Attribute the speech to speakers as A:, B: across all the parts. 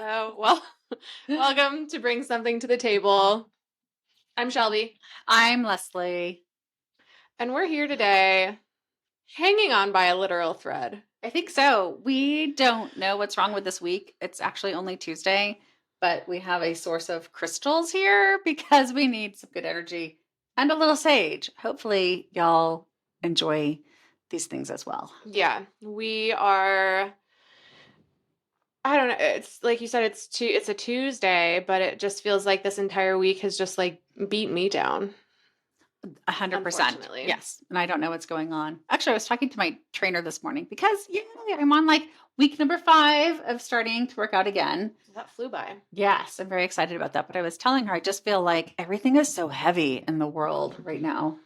A: Well, welcome to Bring Something to the Table. I'm Shelby,
B: I'm Leslie.
A: and we're here today hanging on by a literal thread.
B: I think so. We don't know what's wrong with this week. It's actually only Tuesday, but we have a source of crystals here because we need some good energy and a little sage. Hopefully, y'all enjoy these things as well.
A: Yeah, we are. I don't know. It's like you said, it's a Tuesday, but it just feels like this entire week has just like beat me down,
B: 100%.
A: unfortunately.
B: Yes. And I don't know what's going on. Actually, I was talking to my trainer this morning because I'm on like week number 5 of starting to work out again.
A: That flew by.
B: Yes, I'm very excited about that. But I was telling her, I just feel like everything is so heavy in the world right now.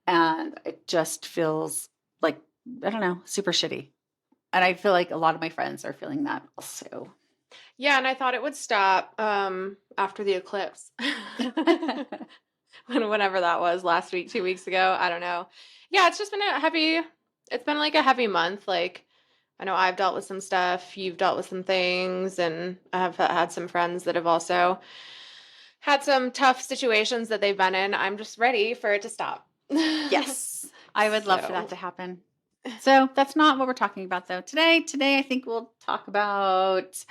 B: And it just feels like, I don't know, super shitty. And I feel like a lot of my friends are feeling that also.
A: Yeah, and I thought it would stop after the eclipse. Whenever that was last week, 2 weeks ago. I don't know. Yeah, it's just been it's been like a heavy month. Like, I know I've dealt with some stuff, you've dealt with some things, and I have had some friends that have also had some tough situations that they've been in. I'm just ready for it to stop.
B: Yes, I would love for that
A: So,
B: to happen. So that's not what we're talking about though. Today I think we'll talk about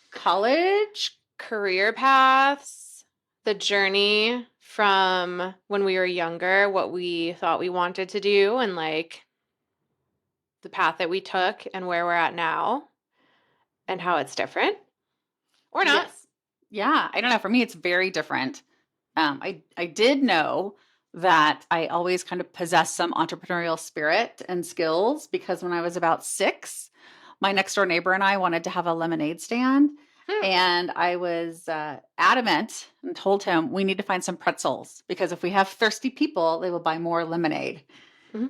B: college.
A: career paths, the journey from when we were younger, what we thought we wanted to do, and like the path that we took and where we're at now and how it's different or not.
B: Yes. Yeah, I don't know. For me, it's very different. I did know that I always kind of possess some entrepreneurial spirit and skills because when I was about 6, my next door neighbor and I wanted to have a lemonade stand.
A: Hmm.
B: And I was adamant and told him we need to find some pretzels because if we have thirsty people, they will buy more lemonade.
A: Mhm.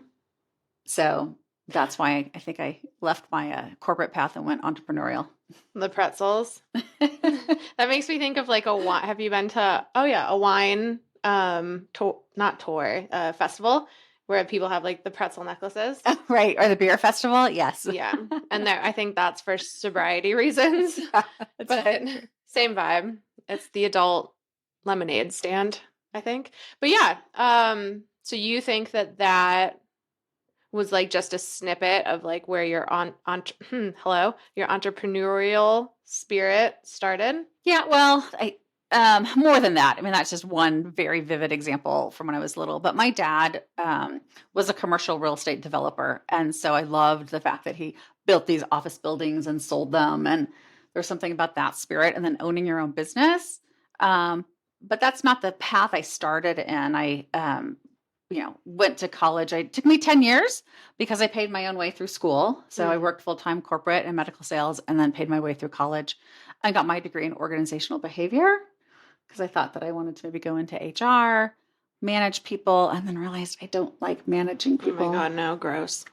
B: So that's why I think I left my corporate path and went entrepreneurial.
A: The pretzels. That makes me think of like a wine. Have you been to, oh yeah, a wine, not tour, festival where people have like the pretzel necklaces?
B: Right. Or the beer festival. Yes.
A: Yeah. And there, I think that's for sobriety reasons, but same vibe. It's the adult lemonade stand, I think. But yeah, so you think that that was like just a snippet of like where your hello, your entrepreneurial spirit started?
B: Yeah, well, I more than that. I mean, that's just one very vivid example from when I was little. But my dad was a commercial real estate developer, and so I loved the fact that he built these office buildings and sold them. And there's something about that spirit, and then owning your own business. But that's not the path I started in. I went to college. It took me 10 years because I paid my own way through school. So I
A: Mm.
B: worked full time corporate and medical sales, and then paid my way through college. I got my degree in organizational behavior because I thought that I wanted to maybe go into HR, manage people, and then realized I don't like managing
A: Oh my
B: people.
A: God, no, gross.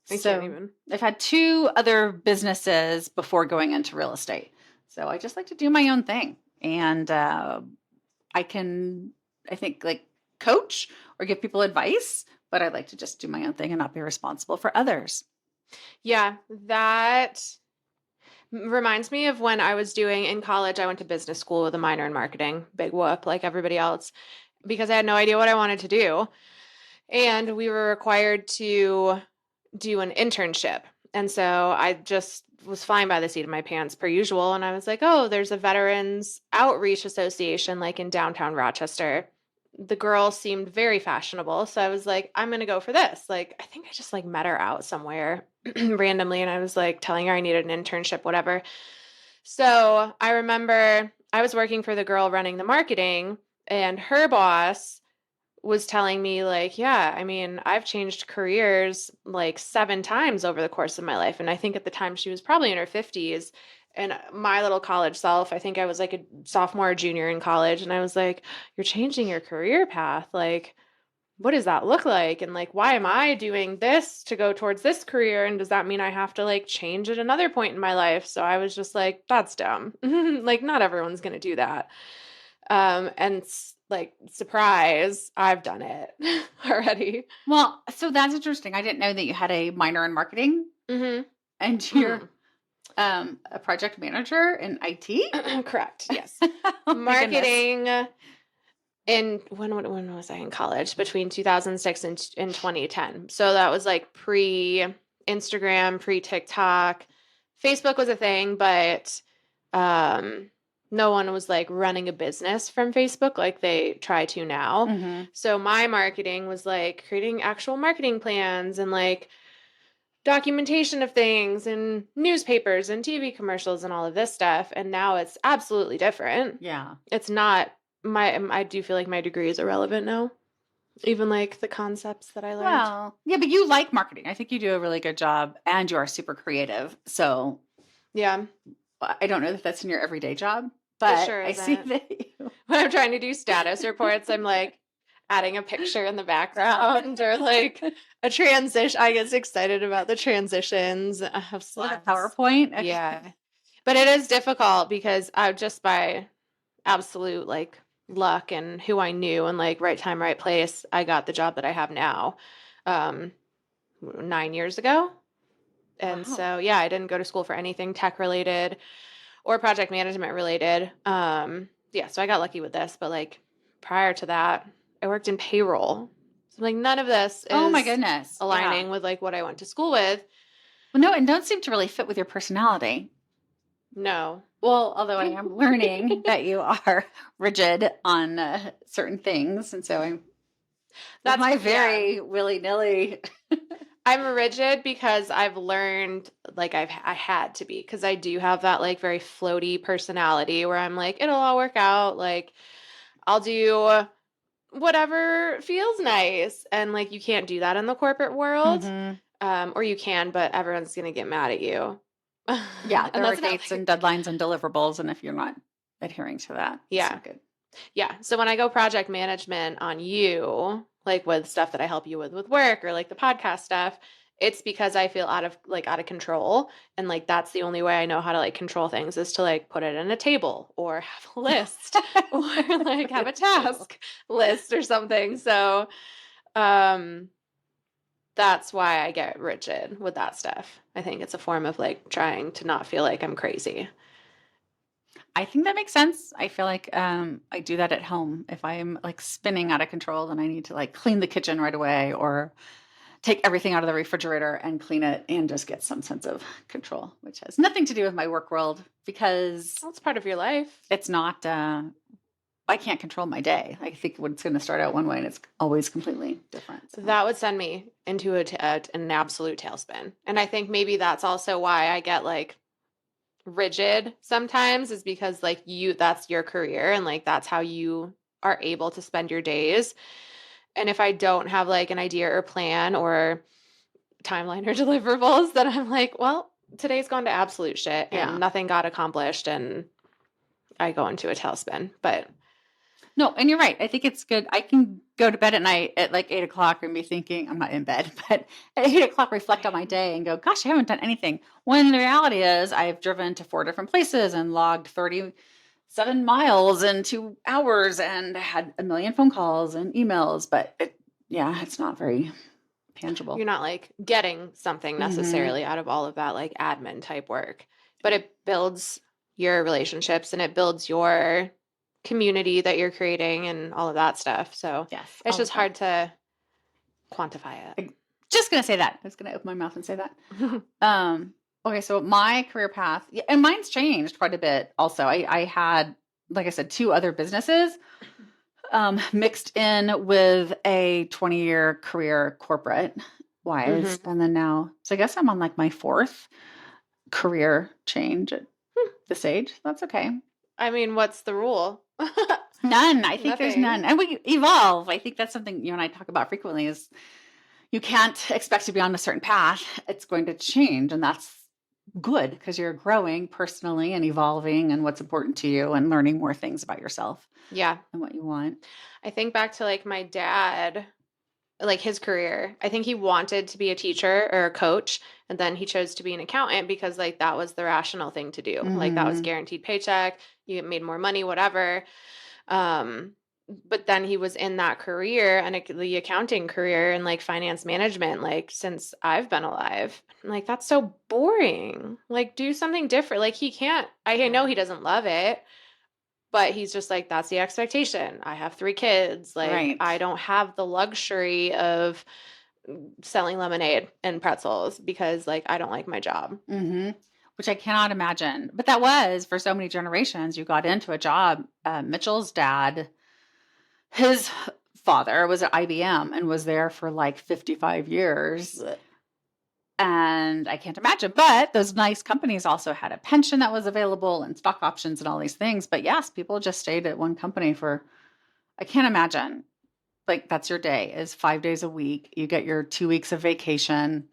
A: I can't
B: So
A: even.
B: I've had 2 other businesses before going into real estate. So I just like to do my own thing. And I can, I think, like coach or give people advice, but I like to just do my own thing and not be responsible for others.
A: Yeah, that reminds me of when I was doing in college. I went to business school with a minor in marketing, big whoop, like everybody else, because I had no idea what I wanted to do. And we were required to do an internship. And so I just was flying by the seat of my pants per usual. And I was like, oh, there's a Veterans Outreach Association like in downtown Rochester. The girl seemed very fashionable. So I was like, I'm going to go for this. Like, I think I just like met her out somewhere randomly. And I was like telling her I needed an internship, whatever. So I remember I was working for the girl running the marketing, and her boss was telling me like, yeah, I mean, I've changed careers like 7 times over the course of my life. And I think at the time she was probably in her 50s. And my little college self, I think I was like a sophomore or junior in college. And I was like, you're changing your career path. Like, what does that look like? And like, why am I doing this to go towards this career? And does that mean I have to like change at another point in my life? So I was just like, that's dumb. Like, not everyone's going to do that. And like, surprise, I've done it already.
B: Well, so that's interesting. I didn't know that you had a minor in marketing
A: Mm-hmm.
B: and you're
A: Mm-hmm.
B: A project manager in IT?
A: Correct. Yes.
B: Oh my goodness.
A: Marketing when was I in college? Between 2006 and 2010. So that was like pre Instagram, pre TikTok. Facebook was a thing, but no one was like running a business from Facebook like they try to now.
B: Mm-hmm.
A: So my marketing was like creating actual marketing plans and like documentation of things and newspapers and TV commercials and all of this stuff. And now it's absolutely different.
B: Yeah.
A: It's not I do feel like my degree is irrelevant now. Even like the concepts that I learned.
B: Well, yeah, but you like marketing. I think you do a really good job and you are super creative. So
A: Yeah.
B: I don't know that that's in your everyday job, but
A: sure
B: I see
A: isn't.
B: that you.
A: When I'm trying to do status reports, I'm like adding a picture in the background or like a transition. I get excited about the transitions. I have
B: Like a
A: slides.
B: PowerPoint? Okay.
A: Yeah. But it is difficult because I just by absolute like luck and who I knew and like right time, right place, I got the job that I have now 9 years ago. And
B: Wow.
A: so, yeah, I didn't go to school for anything tech related or project management related. Yeah, so I got lucky with this, but like prior to that, I worked in payroll. So like none of this
B: Oh my
A: is
B: goodness. Yeah.
A: aligning with like what I went to school with.
B: Well, no, and don't seem to really fit with your personality.
A: No.
B: Well, although I am learning that you are rigid on certain things. And so that's my very willy-nilly.
A: I'm rigid because I've learned like I had to be because I do have that like very floaty personality where I'm like it'll all work out, like I'll do whatever feels nice, and like you can't do that in the corporate world.
B: Mm-hmm.
A: Or you can, but everyone's gonna get mad at you.
B: Yeah,
A: And
B: there are
A: that's not
B: dates
A: like
B: and deadlines and deliverables, and if you're not adhering to that, it's
A: Yeah.
B: not good.
A: Yeah. So when I go project management on you, like with stuff that I help you with work or like the podcast stuff, it's because I feel out of control. And like that's the only way I know how to like control things is to like put it in a table or have a list or like have a task list or something. So that's why I get rigid with that stuff. I think it's a form of like trying to not feel like I'm crazy.
B: I think that makes sense. I feel like I do that at home. If I'm like spinning out of control, then I need to like clean the kitchen right away or take everything out of the refrigerator and clean it and just get some sense of control, which has nothing to do with my work world because
A: Well, it's part of your life.
B: it's not, I can't control my day. I think it's going to start out one way and it's always completely different. So.
A: That would send me into an absolute tailspin. And I think maybe that's also why I get like rigid sometimes is because like that's your career and like that's how you are able to spend your days. And if I don't have like an idea or plan or timeline or deliverables, then I'm like, well, today's gone to absolute shit and nothing got accomplished and I go into a tailspin. But
B: no, and you're right. I think it's good. I can go to bed at night at like 8:00 and be thinking, I'm not in bed, but at 8:00 reflect on my day and go, gosh, I haven't done anything. When the reality is I've driven to 4 different places and logged 37 miles in 2 hours and had a million phone calls and emails, but it's not very tangible.
A: You're not like getting something necessarily out of all of that like admin type work, but it builds your relationships and it builds your community that you're creating and all of that stuff. So
B: Yes,
A: it's just hard to quantify it.
B: Just going to say that. I was going to open my mouth and say that. Okay, so my career path, and mine's changed quite a bit also. I had, like I said, 2 other businesses mixed in with a 20-year career corporate-wise. And then now, so I guess I'm on like my 4th career change at this age. That's okay.
A: I mean, what's the rule?
B: None. I think there's none. And we evolve. I think that's something you and I talk about frequently is you can't expect to be on a certain path. It's going to change. And that's good because you're growing personally and evolving and what's important to you and learning more things about yourself.
A: Yeah.
B: And what you want.
A: I think back to like my dad, like his career. I think he wanted to be a teacher or a coach. And then he chose to be an accountant because like that was the rational thing to do. Like that was guaranteed paycheck. You made more money, whatever. but then he was in that career and the accounting career and like finance management, like since I've been alive. I'm like, that's so boring. Like, do something different. Like, he can't, I know he doesn't love it, but he's just like, that's the expectation. I have 3 kids. Like,
B: Right.
A: I don't have the luxury of selling lemonade and pretzels because like I don't like my job.
B: Hmm. Which I cannot imagine. But that was for so many generations. You got into a job. Mitchell's dad, his father was at IBM and was there for like 55 years.
A: Blech.
B: And I can't imagine. But those nice companies also had a pension that was available and stock options and all these things. But yes, people just stayed at one company for, I can't imagine. Like that's your day is 5 days a week. You get your 2 weeks of vacation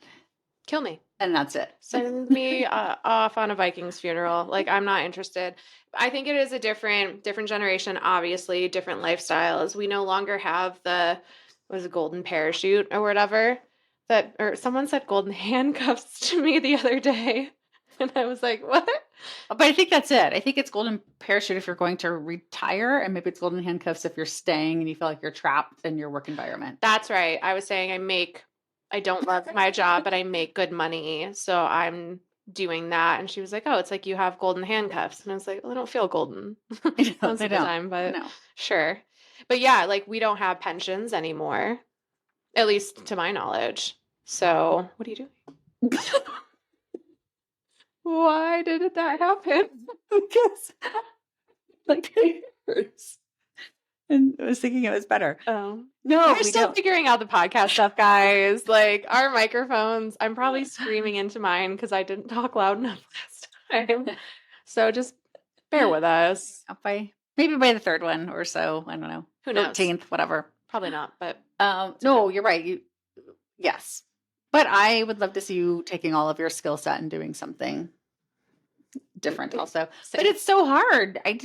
A: Kill me.
B: and that's it.
A: Send me off on a Vikings funeral. Like, I'm not interested. I think it is a different generation, obviously, different lifestyles. We no longer have was it golden parachute or whatever that, or someone said golden handcuffs to me the other day. And I was like, what?
B: But I think that's it. I think it's golden parachute if you're going to retire, and maybe it's golden handcuffs if you're staying and you feel like you're trapped in your work environment.
A: That's right. I was saying I don't love my job, but I make good money. So I'm doing that. And she was like, oh, it's like you have golden handcuffs. And I was like, well, I don't feel golden
B: You know,
A: most
B: they
A: of the
B: don't.
A: time, but
B: No.
A: sure. But yeah, like we don't have pensions anymore, at least to my knowledge. So what are you doing? Why did that happen?
B: Because like it hurts. And I was thinking it was better.
A: Oh.
B: No,
A: We're
B: we
A: still
B: don't.
A: figuring out the podcast stuff, guys. Like our microphones, I'm probably screaming into mine because I didn't talk loud enough last time. So just bear with us.
B: Maybe by the third one or so. I don't know.
A: Who knows?
B: 13th, whatever.
A: Probably not, but
B: No, you're right. Yes. But I would love to see you taking all of your skill set and doing something different also. But it's so hard. I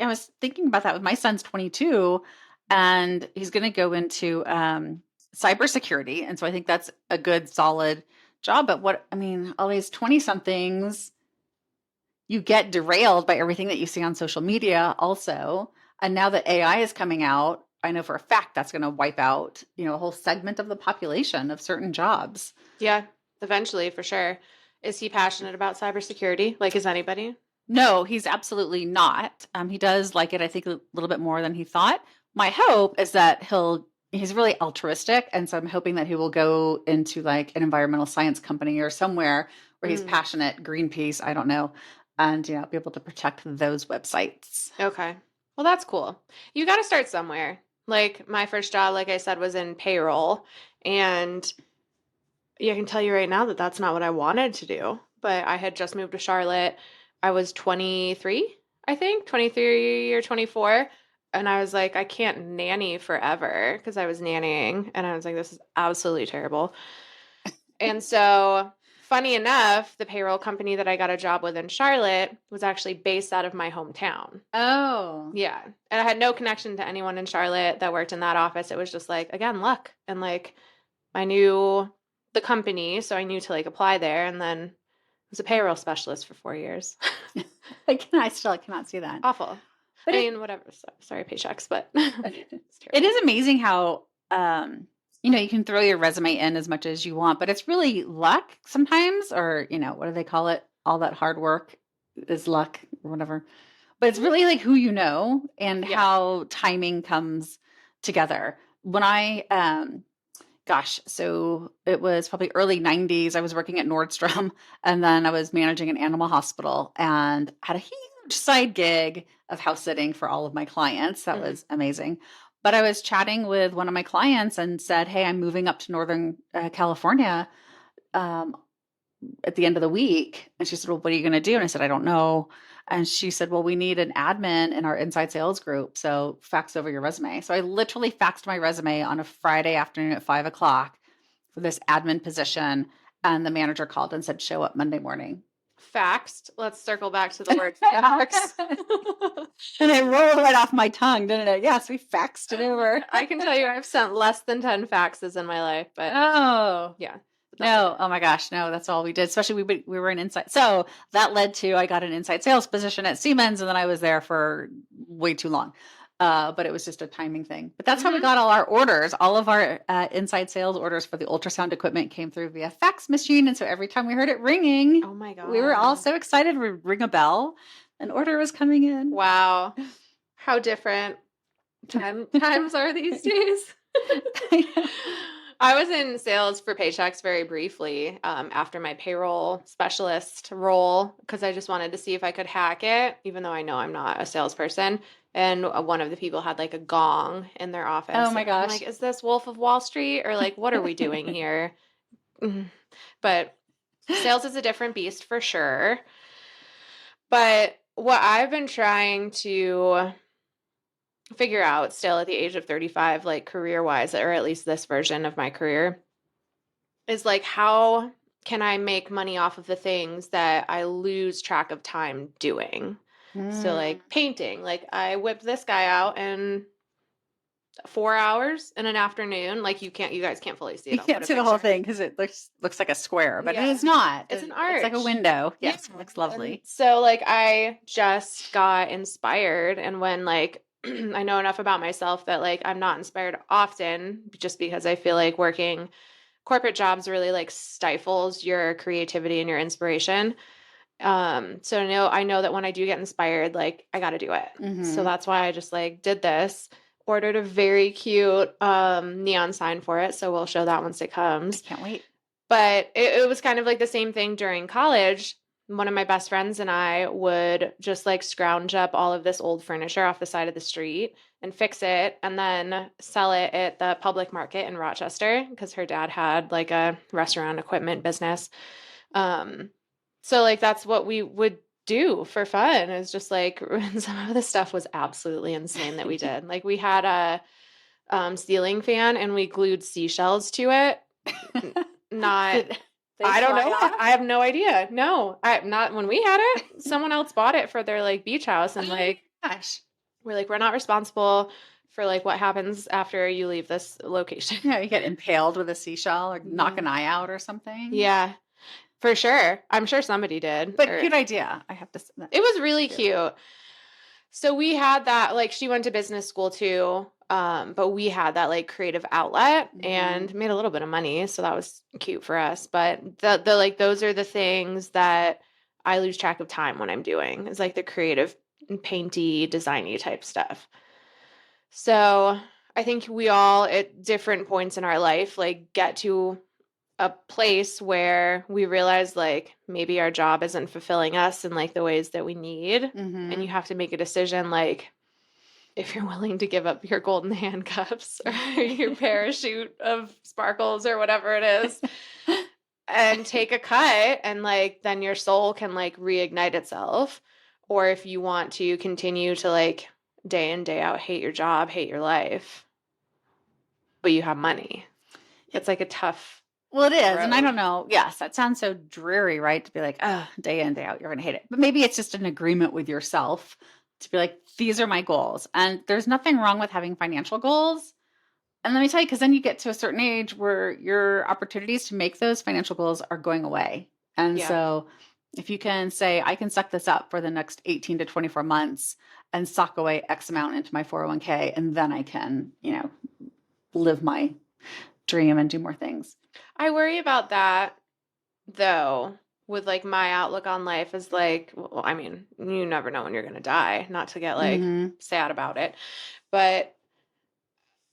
B: was thinking about that with my son's 22 and he's going to go into cybersecurity. And so I think that's a good solid job. But all these 20 somethings, you get derailed by everything that you see on social media also. And now that AI is coming out, I know for a fact that's going to wipe out, a whole segment of the population of certain jobs.
A: yeah, eventually for sure. Is he passionate about cybersecurity? Like, is anybody?
B: No, he's absolutely not. He does like it, I think, a little bit more than he thought. My hope is that he's really altruistic. And so I'm hoping that he will go into like an environmental science company or somewhere where he's passionate, Greenpeace, I don't know, and, be able to protect those websites.
A: Okay. Well, that's cool. You got to start somewhere. Like my first job, like I said, was in payroll. And yeah, I can tell you right now that that's not what I wanted to do. But I had just moved to Charlotte. I was 23, I think, 23 or 24. And I was like, I can't nanny forever because I was nannying. And I was like, this is absolutely terrible. And so, funny enough, the payroll company that I got a job with in Charlotte was actually based out of my hometown.
B: Oh.
A: Yeah. And I had no connection to anyone in Charlotte that worked in that office. It was just like, again, luck. And like, I knew the company, so I knew to like apply there. And then was a payroll specialist for 4 years.
B: I still cannot see that.
A: Awful.
B: But
A: whatever. Sorry, paychecks, but
B: it is amazing how, you can throw your resume in as much as you want, but it's really luck sometimes, or, what do they call it? All that hard work is luck or whatever. But it's really like who you know and how timing comes together. When so it was probably early 90s. I was working at Nordstrom and then I was managing an animal hospital and had a huge side gig of house sitting for all of my clients. That was amazing. But I was chatting with one of my clients and said, hey, I'm moving up to Northern California at the end of the week. And she said, well, what are you going to do? And I said, I don't know. And she said, well, we need an admin in our inside sales group. So fax over your resume. So I literally faxed my resume on a Friday afternoon at 5:00 for this admin position. And the manager called and said, show up Monday morning.
A: Faxed. Let's circle back to the word fax.
B: And it rolled right off my tongue, didn't it? Yes, we faxed it over.
A: I can tell you I've sent less than 10 faxes in my life, but
B: yeah. No, oh my gosh, no, that's all we did. Especially we were in inside. So that led to I got an inside sales position at Siemens, and then I was there for way too long. But it was just a timing thing. But that's how we
A: Mhm.
B: got all our orders. All of our inside sales orders for the ultrasound equipment came through via fax machine. And so every time we heard it ringing,
A: Oh my
B: we were all
A: God.
B: so excited. We'd ring a bell, an order was coming in.
A: Wow. How different times are these days. I was in sales for paychecks very briefly after my payroll specialist role because I just wanted to see if I could hack it, even though I know I'm not a salesperson. And one of the people had like a gong in their
B: Oh
A: office.
B: my
A: And I'm
B: gosh.
A: like, is this Wolf of Wall Street or like, what are we doing here? Mhm. But sales is a different beast for sure. But what I've been trying to figure out still at the age of 35, like career wise, or at least this version of my career, is like how can I make money off of the things that I lose track of time doing? So
B: Mm.
A: like painting, like I whipped this guy out in 4 hours in an afternoon. Like you guys can't fully see
B: You
A: it. I'll
B: can't
A: put a
B: see the whole
A: picture.
B: thing because it looks like a square, but it
A: Yeah.
B: is not.
A: It's an
B: It's like a
A: arch.
B: window.
A: Yeah.
B: Yes, it looks
A: And
B: lovely.
A: so like I just got inspired and when like I know enough about myself that like I'm not inspired often just because I feel like working corporate jobs really like stifles your creativity and your inspiration. So I know that when I do get inspired, like I got to do it. So
B: Hmm.
A: that's why I just like did this, ordered a very cute neon sign for it. So we'll show that once it comes.
B: Can't wait.
A: But it was kind of like the same thing during college. One of my best friends and I would just like scrounge up all of this old furniture off the side of the street and fix it and then sell it at the public market in Rochester because her dad had like a restaurant equipment business. Um, so like that's what we would do for fun is just like some of the stuff was absolutely insane that we did. Like we had a ceiling fan and we glued seashells to it. N- Not
B: Did they
A: I don't
B: fly
A: know.
B: off?
A: I have no idea. No, I not when we had it. Someone else bought it for their like beach house, and
B: Oh my
A: like
B: gosh.
A: we're not responsible for like what happens after you leave this location.
B: Yeah, you get impaled with a seashell or knock
A: Yeah,
B: an eye out or something.
A: yeah, for sure. I'm sure somebody did.
B: But
A: Or
B: cute idea. I have to say that.
A: it was really
B: Cute.
A: cute. So we had that. Like she went to business school too. But we had that like creative outlet
B: Mhm.
A: and made a little bit of money, so that was cute for us. But the like those are the things that I lose track of time when I'm doing. Is like the creative, painty, designy type stuff. So I think we all at different points in our life like get to a place where we realize like maybe our job isn't fulfilling us in like the ways that we need. And you
B: Mhm.
A: have to make a decision like if you're willing to give up your golden handcuffs or your parachute of sparkles or whatever it is and take a cut and like then your soul can like reignite itself or if you want to continue to like day in day out hate your job, hate your life, but you have money. It's like a tough
B: Well, it is. And I
A: road.
B: don't know. Yes, that sounds so dreary, right? To be like, day in, day out, you're going to hate it. But maybe it's just an agreement with yourself to be like, these are my goals. And there's nothing wrong with having financial goals. And let me tell you, because then you get to a certain age where your opportunities to make those financial goals are going away. And
A: Yeah.
B: so if you can say, I can suck this up for the next 18 to 24 months and sock away X amount into my 401k, and then I can, live my dream and do more things.
A: I worry about that though with like my outlook on life is like well, I mean, you never know when you're going to die, not to get like
B: Hmm.
A: sad about it. But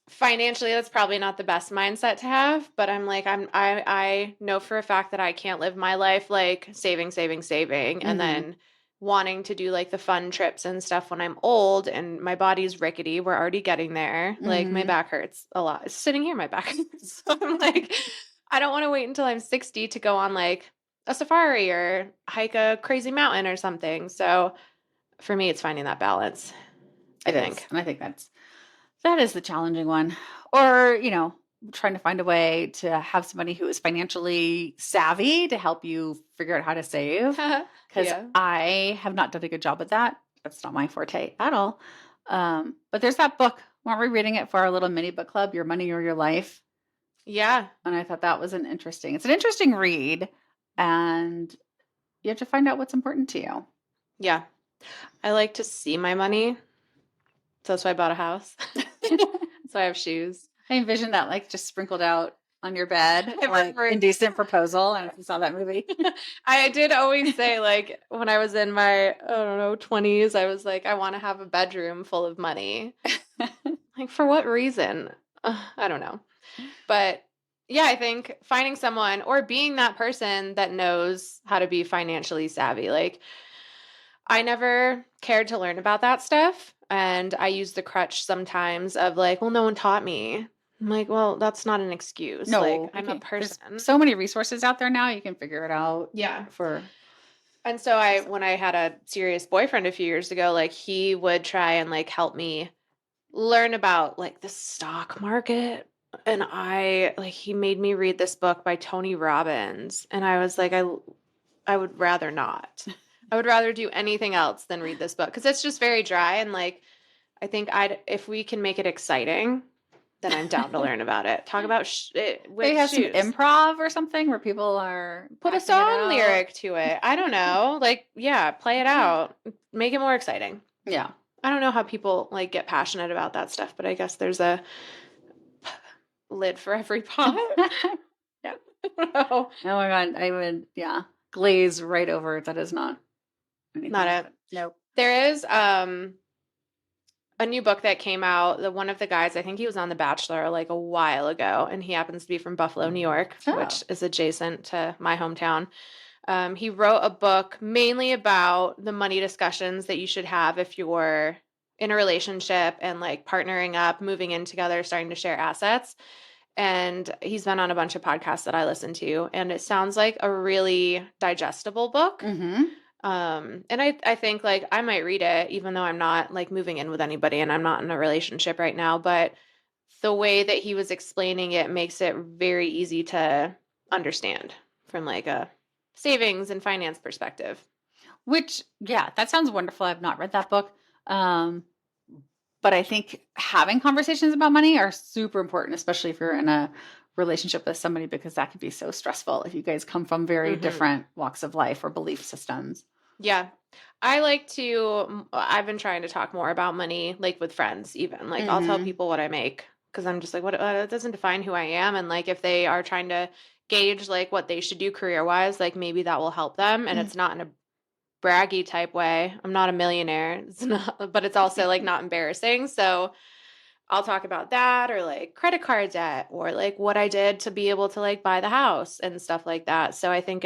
A: financially that's probably not the best mindset to have, but I'm like I know for a fact that I can't live my life like saving and
B: Hmm.
A: then wanting to do like the fun trips and stuff when I'm old and my body's rickety. We're already getting there. Like my
B: Hmm.
A: back hurts a lot. Sitting here my back hurts. So I'm like I don't want to wait until I'm 60 to go on like a safari or hike a crazy mountain or something. So for me it's finding that balance, I
B: It is.
A: think.
B: And I think that is the challenging one. Or, trying to find a way to have somebody who is financially savvy to help you figure out how to save. Because
A: Yeah.
B: I have not done a good job at that. That's not my forte at all. But there's that book. Weren't we reading it for our little mini book club, Your Money or Your Life?
A: Yeah.
B: And I thought that was it's an interesting read. And you have to find out what's important to you.
A: Yeah. I like to see my money. So that's why I bought a house. So I have shoes.
B: I envision that like just sprinkled out on your bed, like
A: remember-
B: Indecent Proposal. I don't know if you saw that movie.
A: I did always say, like, when I was in my, I don't know, 20s, I was like, I want to have a bedroom full of money. Like, for what reason? I don't know. But yeah, I think finding someone or being that person that knows how to be financially savvy. Like, I never cared to learn about that stuff. And I use the crutch sometimes of like, well, no one taught me. I'm like, well, that's not an excuse.
B: No,
A: Like,
B: you
A: I'm a
B: can- there's
A: person.
B: so many resources out there now. You can figure it out.
A: Yeah.
B: For
A: And so when I had a serious boyfriend a few years ago, like he would try and like help me learn about like the stock market. And he made me read this book by Tony Robbins. And I was like, I would rather not. I would rather do anything else than read this book because it's just very dry. And like, I think if we can make it exciting, then I'm down to learn about it. Talk about with
B: they have
A: shoes.
B: some improv or something where people are
A: Put a
B: acting it
A: song
B: out.
A: lyric to it. I don't know. Like, yeah, play it out. Make it more exciting.
B: Yeah.
A: I don't know how people like get passionate about that stuff, but I guess there's a lid for every pot. Yeah. I don't know.
B: Oh my God. I would, glaze right over it. That is not anything.
A: Not it.
B: Nope.
A: There is a new book that came out. One of the guys, I think he was on The Bachelor like a while ago, and he happens to be from Buffalo, New York, which is adjacent to my hometown. He wrote a book mainly about the money discussions that you should have if you're in a relationship and like partnering up, moving in together, starting to share assets. And he's been on a bunch of podcasts that I listen to, and it sounds like a really digestible book.
B: Mm-hmm.
A: And I think like I might read it, even though I'm not like moving in with anybody and I'm not in a relationship right now. But the way that he was explaining it makes it very easy to understand from like a savings and finance perspective.
B: Which, that sounds wonderful. I've not read that book. But I think having conversations about money are super important, especially if you're in a relationship with somebody, because that could be so stressful if you guys come from very different walks of life or belief systems.
A: Yeah. I've been trying to talk more about money, like with friends, even. Like, I'll tell people what I make because I'm just like, what? It doesn't define who I am. And like, if they are trying to gauge like what they should do career wise, like maybe that will help them. And it's not in a braggy type way. I'm not a millionaire. It's not, but it's also like not embarrassing. So I'll talk about that or like credit card debt or like what I did to be able to like buy the house and stuff like that. So I think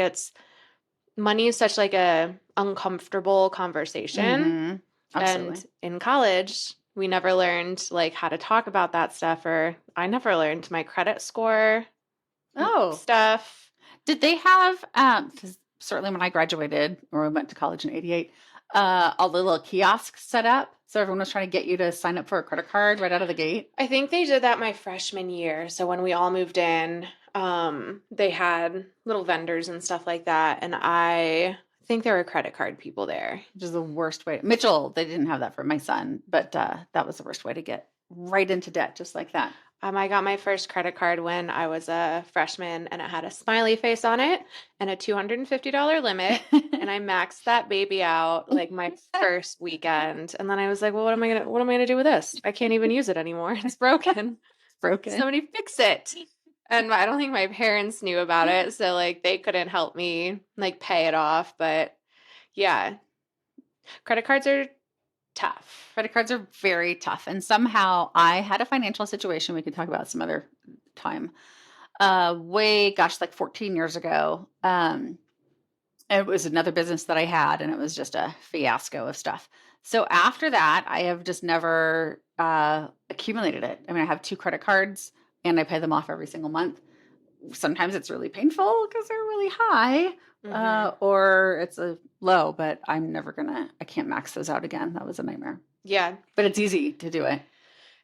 A: money is such like a uncomfortable conversation.
B: Absolutely.
A: And in college, we never learned like how to talk about that stuff, or I never learned my credit score stuff.
B: Did they have 'cause certainly when I graduated or went to college in 88, all the little kiosks set up? So everyone was trying to get you to sign up for a credit card right out of the gate?
A: I think they did that my freshman year. So when we all moved in, they had little vendors and stuff like that. And I think there were credit card people there.
B: Which is the worst way. Mitchell, they didn't have that for my son, but that was the worst way to get right into debt, just like that.
A: I got my first credit card when I was a freshman, and it had a smiley face on it and a $250 limit. And I maxed that baby out like my first weekend. And then I was like, well, what am I gonna do with this? I can't even use it anymore. It's broken.
B: Broken.
A: Somebody fix it. And I don't think my parents knew about it, so like they couldn't help me like pay it off. But yeah, credit cards are tough.
B: Credit cards are very tough. And somehow I had a financial situation we could talk about some other time. Like 14 years ago. It was another business that I had, and it was just a fiasco of stuff. So after that, I have just never accumulated it. I mean, I have 2 credit cards and I pay them off every single month. Sometimes it's really painful because they're really high. Or it's a low, but I can't max those out again. That was a nightmare.
A: Yeah.
B: But it's easy to do it.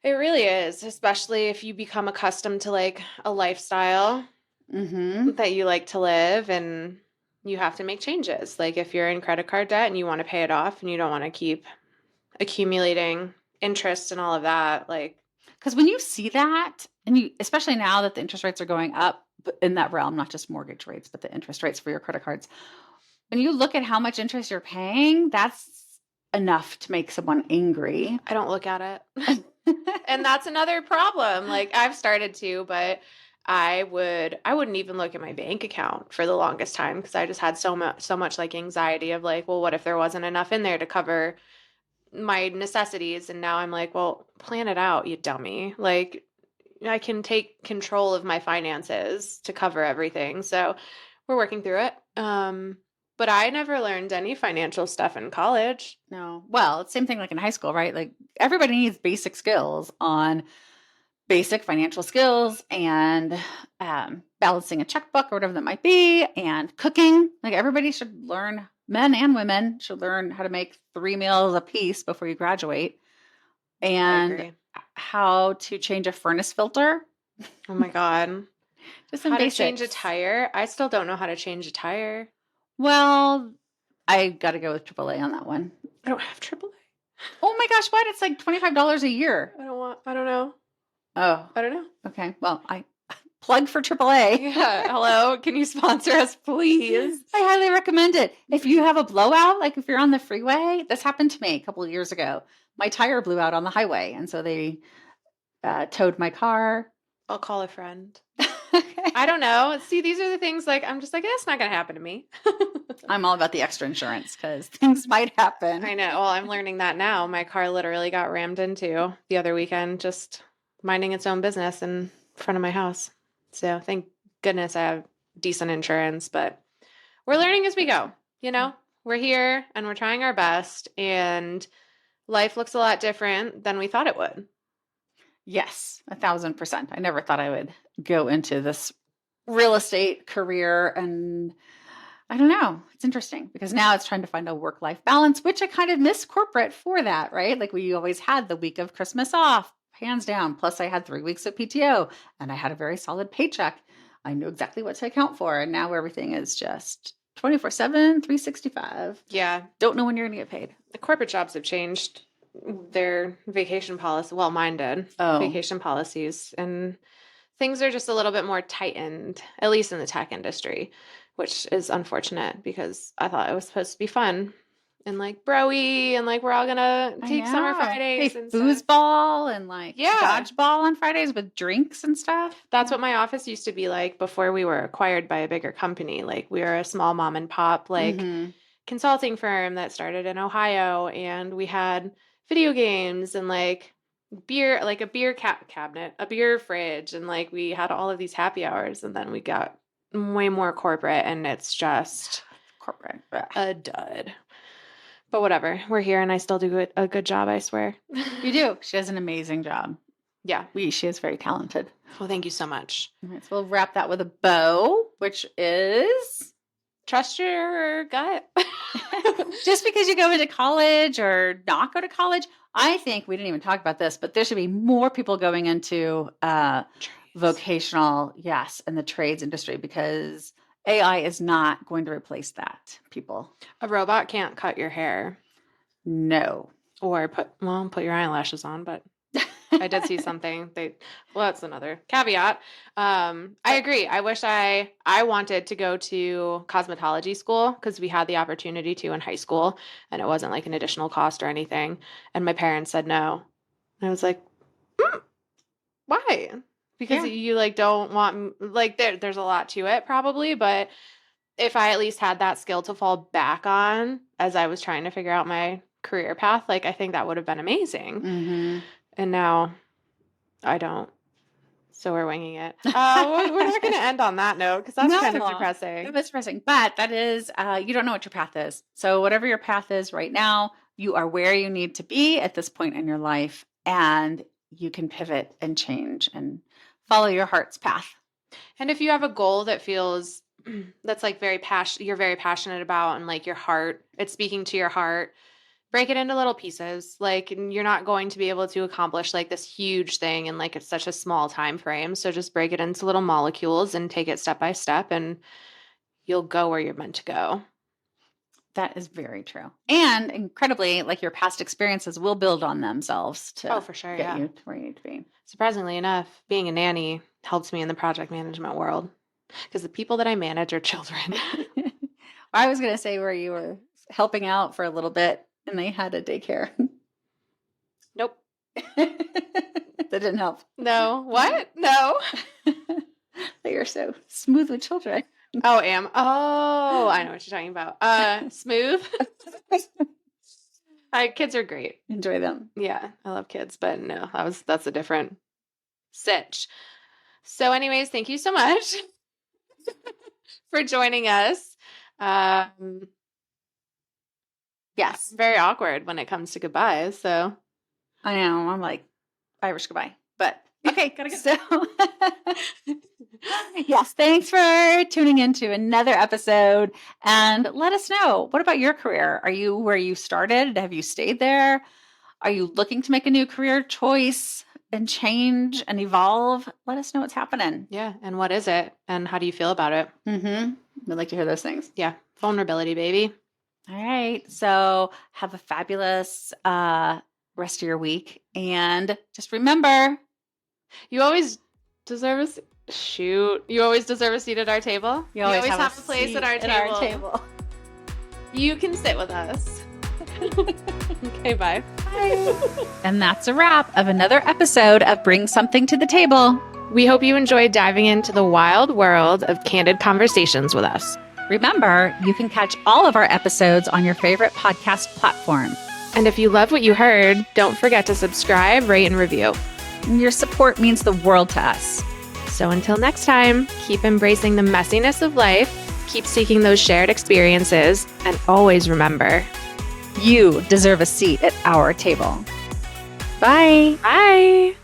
A: It really is, especially if you become accustomed to like a lifestyle that you like to live, and you have to make changes. Like if you're in credit card debt and you want to pay it off and you don't want to keep accumulating interest and all of that, like,
B: because when you see that, and you, especially now that the interest rates are going up in that realm, not just mortgage rates, but the interest rates for your credit cards, when you look at how much interest you're paying, enough to make someone angry.
A: I don't look at it. And that's another problem. Like I've started to, but I wouldn't even look at my bank account for the longest time because I just had so much like anxiety of like, well, what if there wasn't enough in there to cover my necessities? And now I'm like, well, plan it out, you dummy. Like I can take control of my finances to cover everything. So we're working through it. But I never learned any financial stuff in college.
B: No. Well, it's same thing like in high school, right? Like everybody needs basic skills on basic financial skills and balancing a checkbook or whatever that might be, and cooking. Like everybody should learn, men and women should learn how to make 3 meals a piece before you graduate,
A: I
B: and
A: agree.
B: how to change a furnace filter.
A: Oh my God.
B: Just some
A: How to change a
B: basics.
A: tire. I still don't know how to change a tire.
B: Well, I got to go with AAA on that one.
A: I don't have AAA.
B: Oh my gosh, what? It's like $25 a year.
A: I don't know.
B: Oh,
A: I don't know.
B: okay. Well, I plug for AAA.
A: Yeah. Hello. Can you sponsor us, please?
B: I highly recommend it. If you have a blowout, like if you're on the freeway, this happened to me a couple of years ago. My tire blew out on the highway, and so they towed my car.
A: I'll call a friend. I don't know. See, these are the things like I'm just like, that's not going to happen to me.
B: I'm all about the extra insurance because things might happen.
A: I know. Well, I'm learning that now. My car literally got rammed into the other weekend, just minding its own business in front of my house. So thank goodness I have decent insurance, but we're learning as we go. You know, we're here and we're trying our best, and life looks a lot different than we thought it would.
B: Yes, 1,000%. I never thought I would go into this real estate career, and I don't know. It's interesting because now it's trying to find a work-life balance, which I kind of miss corporate for that, right? Like we always had the week of Christmas off, hands down. Plus I had 3 weeks of PTO and I had a very solid paycheck. I knew exactly what to account for. And now everything is just 24/7, 365.
A: Yeah.
B: Don't know when you're going to get paid.
A: The corporate jobs have changed their vacation policy. Well, mine did.
B: Oh.
A: Vacation policies. And things are just a little bit more tightened, at least in the tech industry, which is unfortunate because I thought it was supposed to be fun and like broy and like we're all gonna take summer Fridays and
B: foosball and like dodgeball on Fridays with drinks and stuff.
A: That's what my office used to be like before we were acquired by a bigger company. Like we were a small mom and pop like consulting firm that started in Ohio, and we had video games and like beer, like a beer cabinet, a beer fridge, and like we had all of these happy hours, and then we got way more corporate, and it's just
B: corporate
A: a dud. But whatever, we're here, and I still do a good job, I swear.
B: You do. She does an amazing job.
A: Yeah.
B: She is very talented.
A: Well, thank you so much.
B: All right, so we'll wrap that with a bow, which is
A: trust your gut.
B: Just because you go into college or not go to college, I think we didn't even talk about this, but there should be more people going into vocational, yes, in the trades industry, because AI is not going to replace that, people.
A: A robot can't cut your hair.
B: No.
A: Or put your eyelashes on, but I did see something. That's another caveat. I agree. I wish I wanted to go to cosmetology school because we had the opportunity to in high school, and it wasn't like an additional cost or anything. And my parents said no. And I was like, why? Because you like don't want like there's a lot to it probably, but if I at least had that skill to fall back on as I was trying to figure out my career path, like I think that would have been amazing.
B: Mm-hmm.
A: And now I don't. So we're winging it. We're not going to end on that note because that's kind of depressing.
B: It is depressing, but that is, you don't know what your path is. So whatever your path is right now, you are where you need to be at this point in your life, and you can pivot and change and follow your heart's path.
A: And if you have a goal that feels that's like you're very passionate about, and like your heart, it's speaking to your heart, break it into little pieces. Like you're not going to be able to accomplish like this huge thing in like it's such a small time frame. So just break it into little molecules and take it step by step, and you'll go where you're meant to go.
B: That is very true. And incredibly, like your past experiences will build on themselves to
A: for sure,
B: get you to where you need to be.
A: Surprisingly enough, being a nanny helps me in the project management world because the people that I manage are children.
B: I was going to say where you were helping out for a little bit and they had a daycare.
A: Nope.
B: That didn't help.
A: No. What? No.
B: They are so smooth with children.
A: Oh, I know what you're talking about. Smooth. Kids are great.
B: Enjoy them.
A: Yeah, I love kids, but no, that's a different sitch. So anyways, thank you so much for joining us.
B: Yes.
A: Very awkward when it comes to goodbyes, so.
B: I know. I'm like Irish goodbye. But okay,
A: Gotta go.
B: so yes, thanks for tuning in to another episode. And let us know, what about your career? Are you where you started? Have you stayed there? Are you looking to make a new career choice and change and evolve? Let us know what's happening.
A: Yeah, and what is it? And how do you feel about it?
B: Mm-hmm. We'd like to hear those things.
A: Yeah, vulnerability, baby.
B: All right. So have a fabulous rest of your week. And just remember,
A: You always deserve a You always deserve a seat at our table.
B: you always
A: have a place
B: seat
A: at our table. You can sit with us. Okay, bye.
B: And that's a wrap of another episode of Bring Something to the Table.
A: We hope you enjoyed diving into the wild world of candid conversations with us.
B: Remember, you can catch all of our episodes on your favorite podcast platform.
A: And if you love what you heard, don't forget to subscribe, rate, and review.
B: Your support means the world to us.
A: So until next time, keep embracing the messiness of life, keep seeking those shared experiences, and always remember,
B: You deserve a seat at our table. Bye.
A: bye.